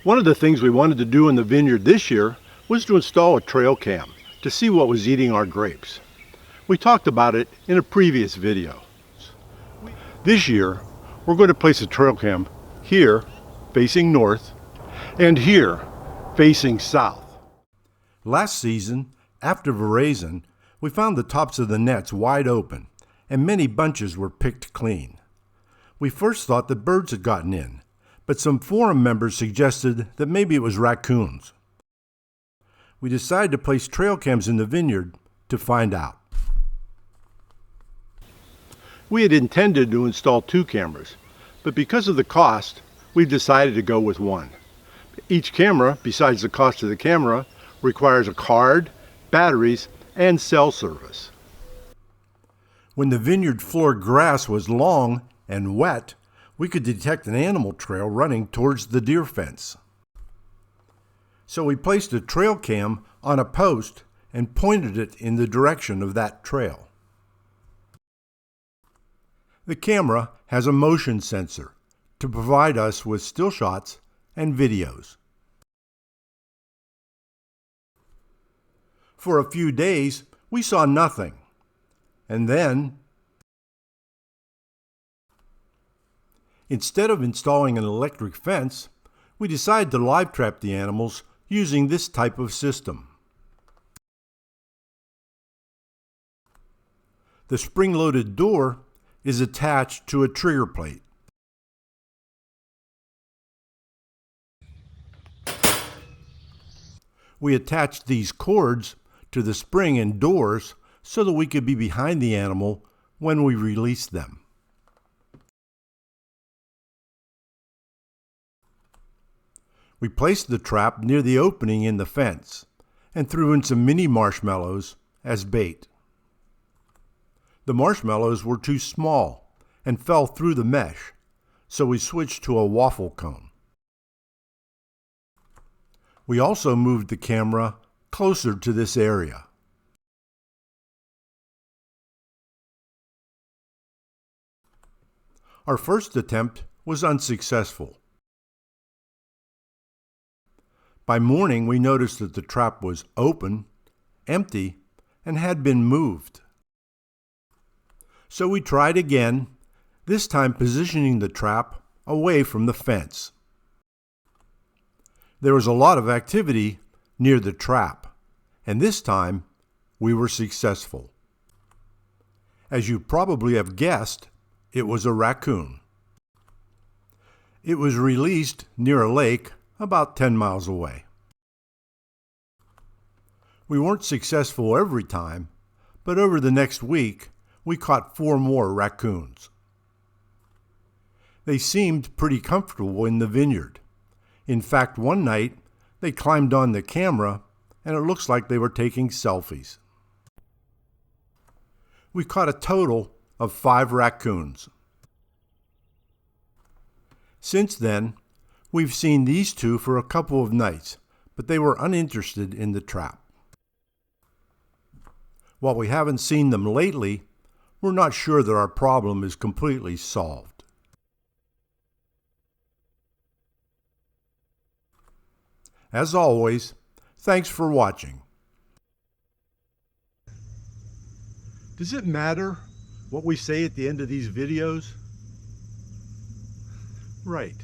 One of the things we wanted to do in the vineyard this year was to install a trail cam to see what was eating our grapes. We talked about it in a previous video. This year, we're going to place a trail cam here, facing north, and here, facing south. Last season, after veraison, we found the tops of the nets wide open, and many bunches were picked clean. We first thought that birds had gotten in, but some forum members suggested that maybe it was raccoons. We decided to place trail cams in the vineyard to find out. We had intended to install 2 cameras, but because of the cost, we decided to go with 1. Each camera, besides the cost of the camera, requires a card, batteries, and cell service. When the vineyard floor grass was long and wet, we could detect an animal trail running towards the deer fence. So we placed a trail cam on a post and pointed it in the direction of that trail. The camera has a motion sensor to provide us with still shots and videos. For a few days, we saw nothing. And then, instead of installing an electric fence, we decided to live trap the animals using this type of system. The spring-loaded door is attached to a trigger plate. We attached these cords to the spring and doors so that we could be behind the animal when we released them. We placed the trap near the opening in the fence and threw in some mini marshmallows as bait. The marshmallows were too small and fell through the mesh, so we switched to a waffle cone. We also moved the camera closer to this area. Our first attempt was unsuccessful. By morning, we noticed that the trap was open, empty, and had been moved. So we tried again, this time positioning the trap away from the fence. There was a lot of activity near the trap, and this time we were successful. As you probably have guessed, it was a raccoon. It was released near a lake about 10 miles away. We weren't successful every time, but over the next week, we caught 4 more raccoons. They seemed pretty comfortable in the vineyard. In fact, one night, they climbed on the camera, and it looks like they were taking selfies. We caught a total of 5 raccoons. Since then, we've seen these 2 for a couple of nights, but they were uninterested in the trap. While we haven't seen them lately, we're not sure that our problem is completely solved. As always, thanks for watching. Does it matter what we say at the end of these videos? Right.